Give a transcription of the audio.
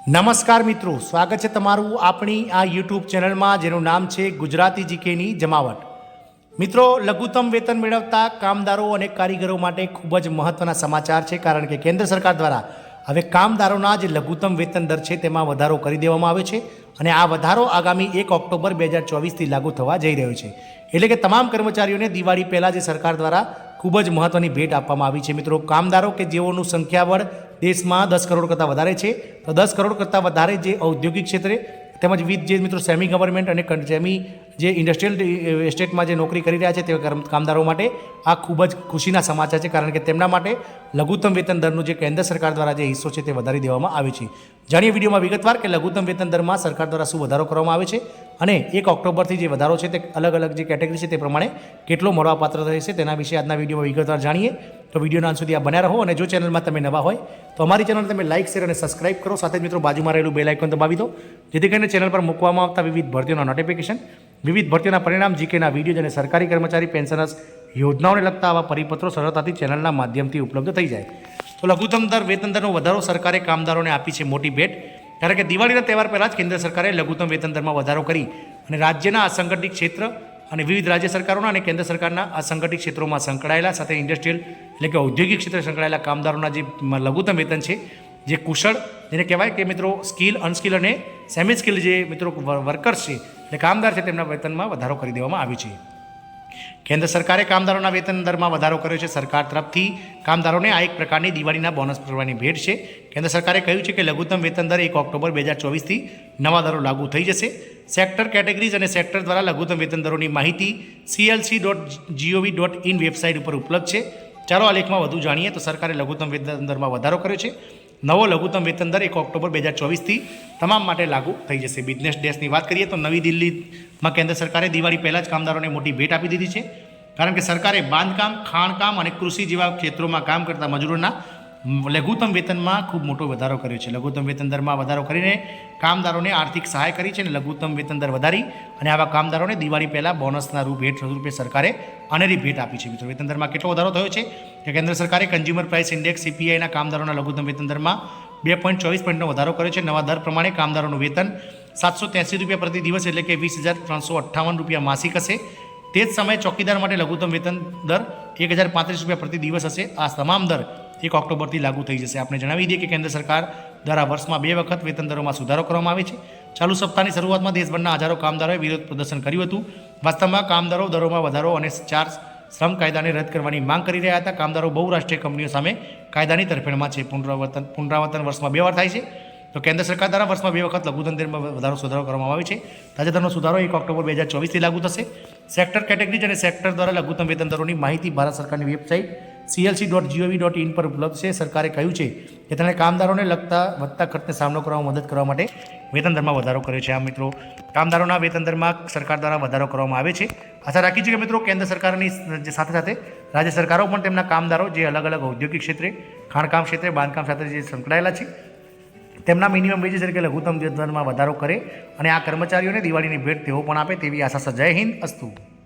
નમસ્કાર મિત્રો, સ્વાગત છે તમારું આપણી આ યુટ્યુબ ચેનલમાં જેનું નામ છે ગુજરાતી જીકેની જમાવટ। મિત્રો, લઘુત્તમ વેતન મેળવતા કામદારો અને કારીગરો માટે ખૂબ જ મહત્ત્વના સમાચાર છે, કારણ કે કેન્દ્ર સરકાર દ્વારા હવે કામદારોના જે લઘુત્તમ વેતન દર છે તેમાં વધારો કરી દેવામાં આવ્યો છે અને આ વધારો આગામી 1 ઓક્ટોબર 2024થી લાગુ થવા જઈ રહ્યો છે। એટલે કે તમામ કર્મચારીઓને દિવાળી પહેલાં જે સરકાર દ્વારા ખૂબ જ મહત્ત્વની ભેટ આપવામાં આવી છે। મિત્રો, કામદારો કે જેઓનું સંખ્યાબળ દેશમાં 10 કરોડ કરતાં વધારે છે, તો 10 કરોડ કરતાં વધારે જે ઔદ્યોગિક ક્ષેત્રે તેમજ વિવિધ જે મિત્રો સેમી ગવર્મેન્ટ અને સેમી જે ઇન્ડસ્ટ્રીયલ એસ્ટેટમાં જે નોકરી કરી રહ્યા છે તેવા કામદારો માટે આ ખૂબ જ ખુશીના સમાચાર છે, કારણ કે તેમના માટે લઘુત્તમ વેતન દરનું જે કેન્દ્ર સરકાર દ્વારા જે હિસ્સો છે તે વધારી દેવામાં આવે છે। જાણીએ વિડીયોમાં વિગતવાર કે લઘુત્તમ વેતન દરમાં સરકાર દ્વારા શું વધારો કરવામાં આવે છે અને 1 ઓક્ટોબરથી જે વધારો છે તે અલગ અલગ જે કેટેગરી છે તે પ્રમાણે કેટલો મળવાપાત્ર રહેશે તેના વિશે આજના વિડીયોમાં વિગતવાર જાણીએ। તો વિડીયોના અંત સુધી આ બન્યા રહો અને જો ચેનલમાં તમે નવા હોય તો અમારી ચેનલ તમે લાઇક, શેર અને સબસ્ક્રાઇબ કરો। સાથે જ મિત્રો બાજુમાં રહેલું બેલ આઇકોન દબાવી દો, જેથી કરીને ચેનલ પર મૂકવામાં આવતા વિવિધ ભરતીઓના નોટિફિકેશન, વિવિધ ભરતીઓના પરિણામ, જીકેના વિડીયો અને સરકારી કર્મચારી પેન્શનર્સ યોજનાઓને લગતા આવા પરિપત્રો સરળતાથી ચેનલના માધ્યમથી ઉપલબ્ધ થઈ જાય। તો લઘુત્તમ વેતન દરનો વધારો સરકારે કામદારોને આપી છે મોટી ભેટ, કારણ કે દિવાળીના તહેવાર પહેલાં જ કેન્દ્ર સરકારે લઘુત્તમ વેતન દરમાં વધારો કરી અને રાજ્યના અસંગઠિત ક્ષેત્ર અને વિવિધ રાજ્ય સરકારોના અને કેન્દ્ર સરકારના અસંગઠિત ક્ષેત્રોમાં સંકળાયેલા સાથે ઇન્ડસ્ટ્રીયલ એટલે કે ઔદ્યોગિક ક્ષેત્રે સંકળાયેલા કામદારોના જે લઘુત્તમ વેતન છે, જે કુશળ જેને કહેવાય કે મિત્રો સ્કિલ, અનસ્કિલ અને સેમી સ્કિલ જે મિત્રો વર્કર્સ છે એટલે કામદાર છે તેમના વેતનમાં વધારો કરી દેવામાં આવ્યો છે। કેન્દ્ર સરકારે કામદારોના વેતન દરમાં વધારો કર્યો છે। સરકાર તરફથી કામદારોને આ એક પ્રકારની દિવાળીના બોનસ કરવાની ભેટ છે। કેન્દ્ર સરકારે કહ્યું છે કે લઘુત્તમ વેતન દર 1 ઓક્ટોબર 2024થી નવા દરો લાગુ થઈ જશે। સેક્ટર કેટેગરીઝ અને સેક્ટર દ્વારા લઘુત્તમ વેતન દરોની માહિતી clc.gov.in વેબસાઇટ ઉપર ઉપલબ્ધ છે। ચાલો આ લેખમાં વધુ જાણીએ। તો સરકારે લઘુત્તમ વેતન દરમાં વધારો કર્યો છે। નવો લઘુત્તમ વેતન દર 1 ઓક્ટોબર 2024થી તમામ માટે લાગુ થઈ જશે। બિઝનેસ ડેશની વાત કરીએ તો નવી દિલ્હીમાં કેન્દ્ર સરકારે દિવાળી પહેલાં જ કામદારોને મોટી ભેટ આપી દીધી છે, કારણ કે સરકારે બાંધકામ, ખાણકામ અને કૃષિ જેવા ક્ષેત્રોમાં કામ કરતા મજૂરોના લઘુત્તમ વેતનમાં ખૂબ મોટો વધારો કર્યો છે। લઘુત્તમ વેતન દરમાં વધારો કરીને કામદારોને આર્થિક સહાય કરી છે અને લઘુત્તમ વેતન દર વધારી અને આવા કામદારોને દિવાળી પહેલાં બોનસના ભેટ સ્વરૂપે સરકારે અનેરી ભેટ આપી છે। મિત્રો, વેતન દરમાં કેટલો વધારો થયો છે કે કેન્દ્ર સરકારે કન્ઝ્યુમર પ્રાઇસ ઇન્ડેક્સ CPIના કામદારોના લઘુત્તમ વેતન દરમાં 2.24 પોઈન્ટનો વધારો કર્યો છે। નવા દર પ્રમાણે કામદારોનું વેતન 783 રૂપિયા પ્રતિ દિવસ એટલે કે 20,358 રૂપિયા માસિક હશે। તે જ સમયે ચોકીદાર માટે લઘુત્તમ વેતન દર 1,035 રૂપિયા પ્રતિ દિવસ હશે। આ તમામ દર 1 ઓક્ટોબરથી લાગુ થઈ જશે। આપણે જણાવી દઈએ કે કેન્દ્ર સરકાર દ્વારા વર્ષમાં 2 વખત વેતન દરોમાં સુધારો કરવામાં આવે છે। ચાલુ સપ્તાહની શરૂઆતમાં દેશભરના હજારો કામદારોએ વિરોધ પ્રદર્શન કર્યું હતું। વાસ્તવમાં કામદારો દરોમાં વધારો અને 4 શ્રમ કાયદાને રદ કરવાની માંગ કરી રહ્યા હતા। કામદારો બહુરાષ્ટ્રીય કંપનીઓ સામે કાયદાની તરફેણમાં છે। પુનરાવર્તન વર્ષમાં 2 વાર થાય છે। તો કેન્દ્ર સરકાર દ્વારા વર્ષમાં 2 વખત લઘુત્તમ દરમાં સુધારો કરવામાં આવે છે। તાજેતરનો સુધારો 1 ઓક્ટોબર 2024થી લાગુ થશે। સેક્ટર કેટેગરીઝ અને સેક્ટર દ્વારા લઘુત્તમ વેતન દરોની માહિતી ભારત સરકારની વેબસાઇટ clc.gov.in પર ઉપલબ્ધ છે। સરકારે કહ્યું છે કે તેણે કામદારોને લગતા વધતા ખર્ચને સામનો કરવામાં મદદ કરવા માટે વેતન દરમાં વધારો કર્યો છે। આ મિત્રો, કામદારોના વેતન દરમાં સરકાર દ્વારા વધારો કરવામાં આવે છે। આશા રાખી છે કે મિત્રો કેન્દ્ર સરકારની સાથે સાથે રાજ્ય સરકારો પણ તેમના કામદારો જે અલગ અલગ ઔદ્યોગિક ક્ષેત્રે, ખાણકામ ક્ષેત્રે, બાંધકામ સાથે જે સંકળાયેલા છે તેમના મિનિમમ વેજીસ એટલે કે લઘુત્તમ દરમાં વધારો કરે અને આ કર્મચારીઓને દિવાળીની ભેટ તેઓ પણ આપે તેવી આશા છે। જય હિન્દ, અસ્તુ।